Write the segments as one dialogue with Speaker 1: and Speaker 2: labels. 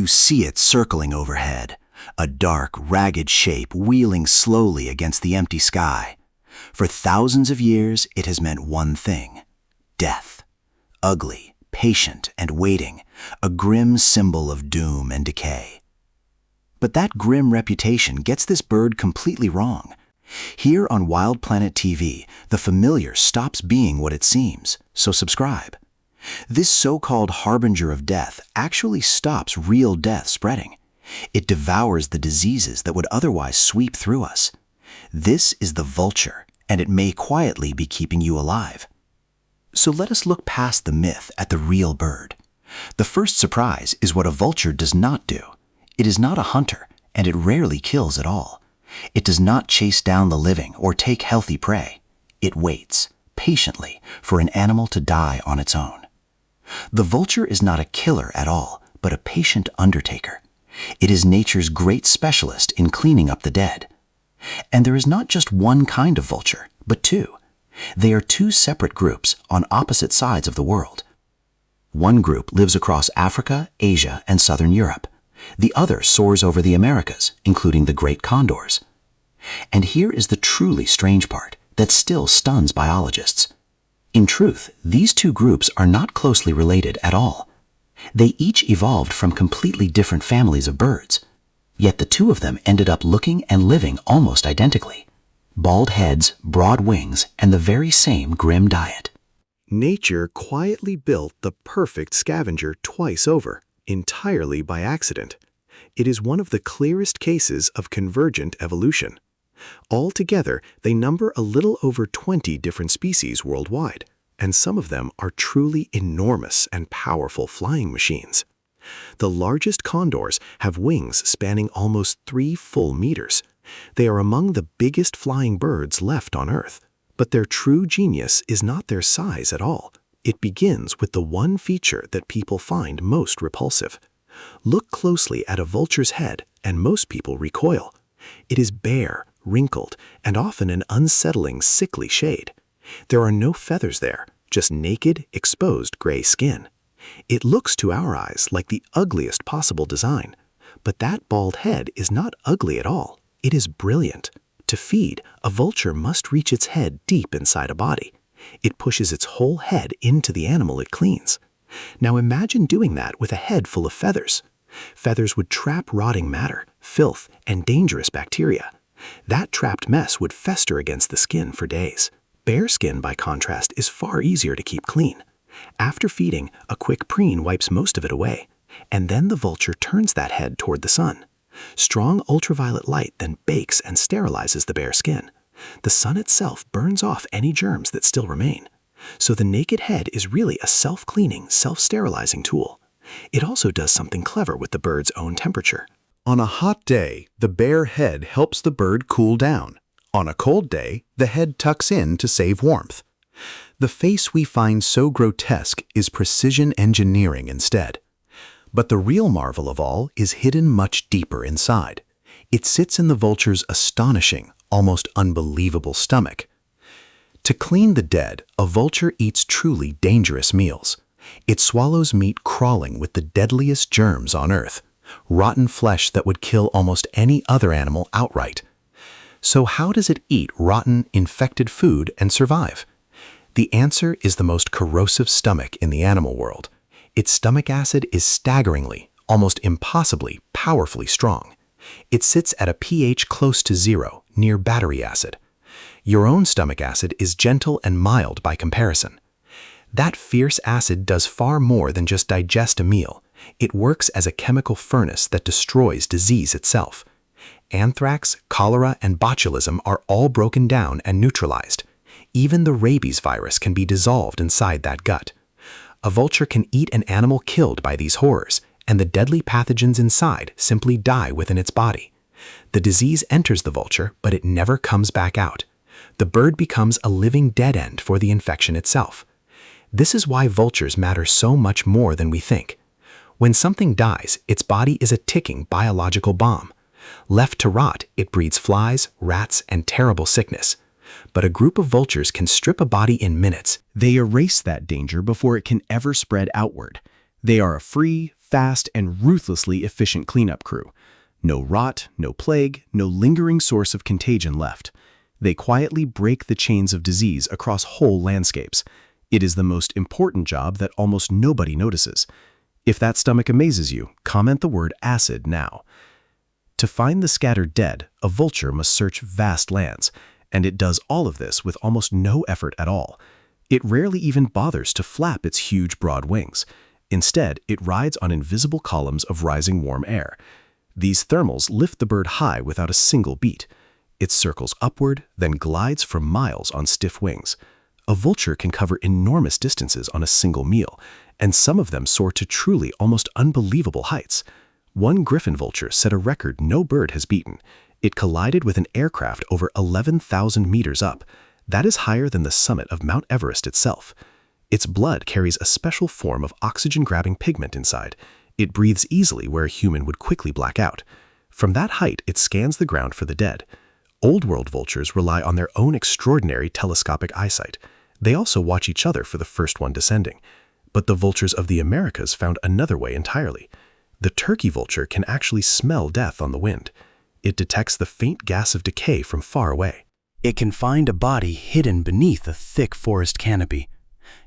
Speaker 1: You see it circling overhead, a dark, ragged shape wheeling slowly against the empty sky. For thousands of years, it has meant one thing: death. Ugly, patient, and waiting, a grim symbol of doom and decay. But that grim reputation gets this bird completely wrong. Here on WildPlanetTV, the familiar stops being what it seems, so subscribe. This so-called harbinger of death actually stops real death spreading. It devours the diseases that would otherwise sweep through us. This is the vulture, and it may quietly be keeping you alive. So let us look past the myth at the real bird. The first surprise is what a vulture does not do. It is not a hunter, and it rarely kills at all. It does not chase down the living or take healthy prey. It waits, patiently, for an animal to die on its own. The vulture is not a killer at all, but a patient undertaker. It is nature's great specialist in cleaning up the dead. And there is not just one kind of vulture, but two. They are two separate groups on opposite sides of the world. One group lives across Africa, Asia, and southern Europe. The other soars over the Americas, including the great condors. And here is the truly strange part that still stuns biologists. In truth, these two groups are not closely related at all. They each evolved from completely different families of birds. Yet the two of them ended up looking and living almost identically. Bald heads, broad wings, and the very same grim diet.
Speaker 2: Nature quietly built the perfect scavenger twice over, entirely by accident. It is one of the clearest cases of convergent evolution. Altogether, they number a little over 20 different species worldwide, and some of them are truly enormous and powerful flying machines. The largest condors have wings spanning almost 3 full meters. They are among the biggest flying birds left on Earth. But their true genius is not their size at all. It begins with the one feature that people find most repulsive. Look closely at a vulture's head, and most people recoil. It is bare, wrinkled, and often an unsettling, sickly shade. There are no feathers there, just naked, exposed gray skin. It looks to our eyes like the ugliest possible design. But that bald head is not ugly at all. It is brilliant. To feed, a vulture must reach its head deep inside a body. It pushes its whole head into the animal it cleans. Now imagine doing that with a head full of feathers. Feathers would trap rotting matter, filth, and dangerous bacteria. That trapped mess would fester against the skin for days. Bare skin, by contrast, is far easier to keep clean. After feeding, a quick preen wipes most of it away, and then the vulture turns that head toward the sun. Strong ultraviolet light then bakes and sterilizes the bare skin. The sun itself burns off any germs that still remain. So the naked head is really a self-cleaning, self-sterilizing tool. It also does something clever with the bird's own temperature.
Speaker 3: On a hot day, the bare head helps the bird cool down. On a cold day, the head tucks in to save warmth. The face we find so grotesque is precision engineering instead. But the real marvel of all is hidden much deeper inside. It sits in the vulture's astonishing, almost unbelievable stomach. To clean the dead, a vulture eats truly dangerous meals. It swallows meat crawling with the deadliest germs on Earth, rotten flesh that would kill almost any other animal outright. So how does it eat rotten, infected food and survive? The answer is the most corrosive stomach in the animal world. Its stomach acid is staggeringly, almost impossibly, powerfully strong. It sits at a pH close to 0, near battery acid. Your own stomach acid is gentle and mild by comparison. That fierce acid does far more than just digest a meal. It works as a chemical furnace that destroys disease itself. Anthrax, cholera, and botulism are all broken down and neutralized. Even the rabies virus can be dissolved inside that gut. A vulture can eat an animal killed by these horrors, and the deadly pathogens inside simply die within its body. The disease enters the vulture, but it never comes back out. The bird becomes a living dead end for the infection itself. This is why vultures matter so much more than we think. When something dies, its body is a ticking biological bomb. Left to rot, it breeds flies, rats, and terrible sickness. But a group of vultures can strip a body in minutes.
Speaker 4: They erase that danger before it can ever spread outward. They are a free, fast and ruthlessly efficient cleanup crew. No rot, no plague, no lingering source of contagion left. They quietly break the chains of disease across whole landscapes. It is the most important job that almost nobody notices. If that stomach amazes you, comment the word acid now. To find the scattered dead, a vulture must search vast lands, and it does all of this with almost no effort at all. It rarely even bothers to flap its huge broad wings. Instead, it rides on invisible columns of rising warm air. These thermals lift the bird high without a single beat. It circles upward, then glides for miles on stiff wings. A vulture can cover enormous distances on a single meal, and some of them soar to truly almost unbelievable heights. One griffon vulture set a record no bird has beaten. It collided with an aircraft over 11,000 meters up. That is higher than the summit of Mount Everest itself. Its blood carries a special form of oxygen-grabbing pigment inside. It breathes easily where a human would quickly black out. From that height, it scans the ground for the dead. Old World vultures rely on their own extraordinary telescopic eyesight. They also watch each other for the first one descending. But the vultures of the Americas found another way entirely. The turkey vulture can actually smell death on the wind. It detects the faint gas of decay from far away.
Speaker 1: It can find a body hidden beneath a thick forest canopy.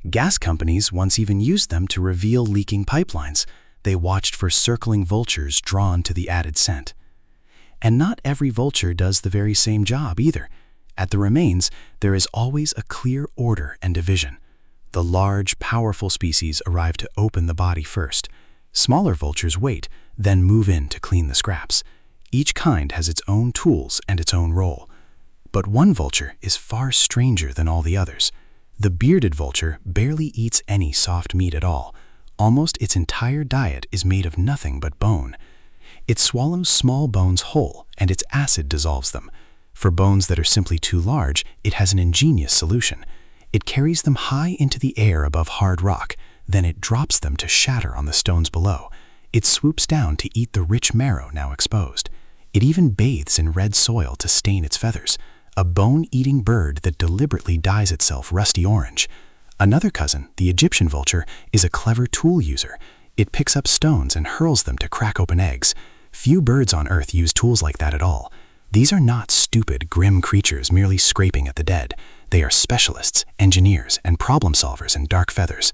Speaker 1: Gas companies once even used them to reveal leaking pipelines. They watched for circling vultures drawn to the added scent. And not every vulture does the very same job either. At the remains, there is always a clear order and division. The large, powerful species arrive to open the body first. Smaller vultures wait, then move in to clean the scraps. Each kind has its own tools and its own role. But one vulture is far stranger than all the others. The bearded vulture barely eats any soft meat at all. Almost its entire diet is made of nothing but bone. It swallows small bones whole, and its acid dissolves them. For bones that are simply too large, it has an ingenious solution. It carries them high into the air above hard rock, then it drops them to shatter on the stones below. It swoops down to eat the rich marrow now exposed. It even bathes in red soil to stain its feathers, a bone-eating bird that deliberately dyes itself rusty orange. Another cousin, the Egyptian vulture, is a clever tool user. It picks up stones and hurls them to crack open eggs. Few birds on Earth use tools like that at all. These are not stupid, grim creatures merely scraping at the dead. They are specialists, engineers, and problem solvers in dark feathers.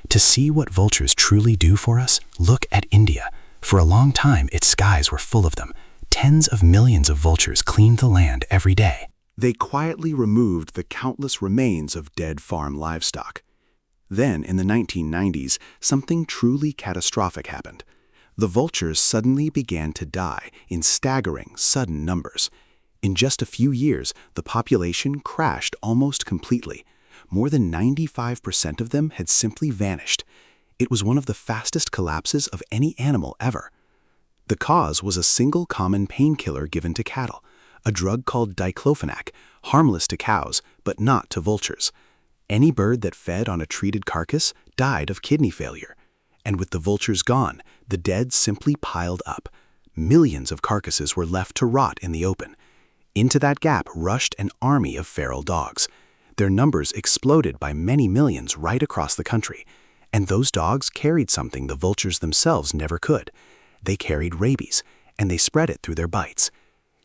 Speaker 1: To see what vultures truly do for us, look at India. For a long time, its skies were full of them. Tens of millions of vultures cleaned the land every day.
Speaker 2: They quietly removed the countless remains of dead farm livestock. Then, in the 1990s, something truly catastrophic happened. The vultures suddenly began to die in staggering, sudden numbers. In just a few years, the population crashed almost completely. More than 95% of them had simply vanished. It was one of the fastest collapses of any animal ever. The cause was a single common painkiller given to cattle, a drug called diclofenac, harmless to cows, but not to vultures. Any bird that fed on a treated carcass died of kidney failure. And with the vultures gone, the dead simply piled up. Millions of carcasses were left to rot in the open. Into that gap rushed an army of feral dogs. Their numbers exploded by many millions right across the country. And those dogs carried something the vultures themselves never could. They carried rabies, and they spread it through their bites.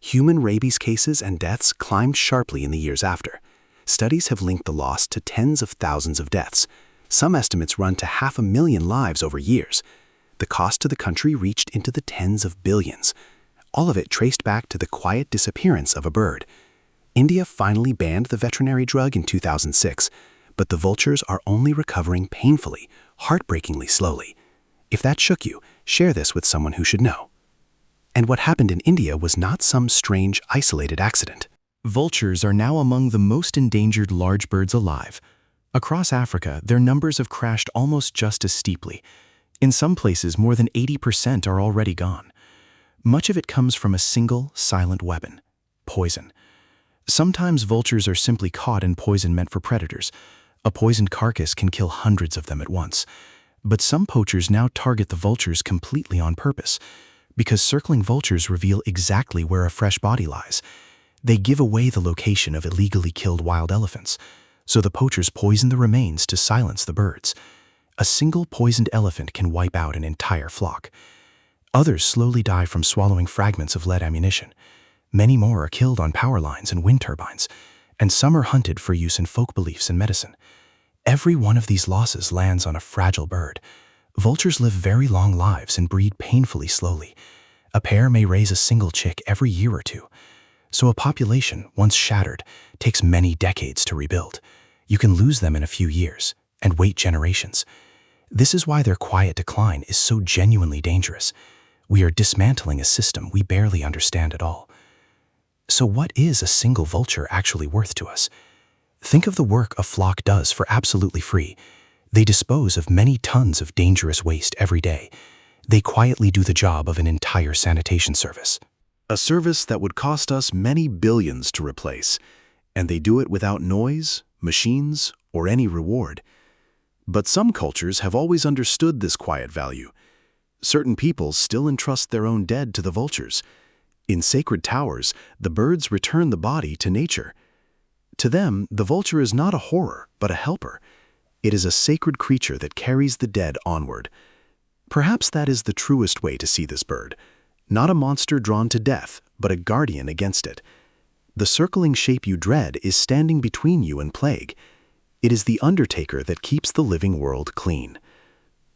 Speaker 2: Human rabies cases and deaths climbed sharply in the years after. Studies have linked the loss to tens of thousands of deaths. Some estimates run to 500,000 lives over years. The cost to the country reached into the tens of billions. All of it traced back to the quiet disappearance of a bird. India finally banned the veterinary drug in 2006, but the vultures are only recovering painfully, heartbreakingly slowly. If that shook you, share this with someone who should know. And what happened in India was not some strange, isolated accident.
Speaker 4: Vultures are now among the most endangered large birds alive. Across Africa, their numbers have crashed almost just as steeply. In some places, more than 80% are already gone. Much of it comes from a single, silent weapon: poison. Sometimes vultures are simply caught in poison meant for predators. A poisoned carcass can kill hundreds of them at once. But some poachers now target the vultures completely on purpose, because circling vultures reveal exactly where a fresh body lies. They give away the location of illegally killed wild elephants, so the poachers poison the remains to silence the birds.
Speaker 3: A single poisoned elephant can wipe out an entire flock. Others slowly die from swallowing fragments of lead ammunition. Many more are killed on power lines and wind turbines, and some are hunted for use in folk beliefs and medicine. Every one of these losses lands on a fragile bird. Vultures live very long lives and breed painfully slowly. A pair may raise a single chick every year or two. So a population, once shattered, takes many decades to rebuild. You can lose them in a few years and wait generations. This is why their quiet decline is so genuinely dangerous. We are dismantling a system we barely understand at all. So what is a single vulture actually worth to us? Think of the work a flock does for absolutely free. They dispose of many tons of dangerous waste every day. They quietly do the job of an entire sanitation service.
Speaker 4: A service that would cost us many billions to replace, and they do it without noise, machines, or any reward. But some cultures have always understood this quiet value. Certain peoples still entrust their own dead to the vultures. In sacred towers, the birds return the body to nature. To them, the vulture is not a horror, but a helper. It is a sacred creature that carries the dead onward. Perhaps that is the truest way to see this bird. Not a monster drawn to death, but a guardian against it. The circling shape you dread is standing between you and plague. It is the undertaker that keeps the living world clean.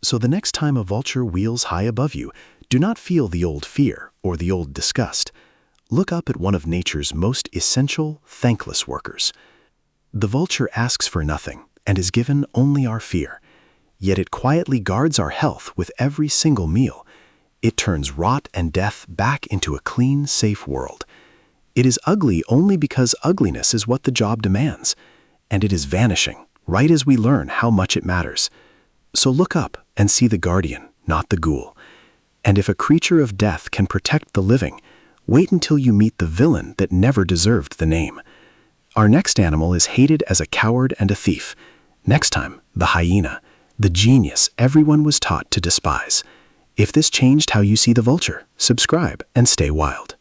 Speaker 4: So the next time a vulture wheels high above you, do not feel the old fear or the old disgust. Look up at one of nature's most essential, thankless workers. The vulture asks for nothing and is given only our fear. Yet it quietly guards our health with every single meal. It turns rot and death back into a clean, safe world. It is ugly only because ugliness is what the job demands. And it is vanishing, right as we learn how much it matters. So look up and see the guardian, not the ghoul. And if a creature of death can protect the living, wait until you meet the villain that never deserved the name. Our next animal is hated as a coward and a thief. Next time, the hyena, the genius everyone was taught to despise. If this changed how you see the vulture, subscribe and stay wild.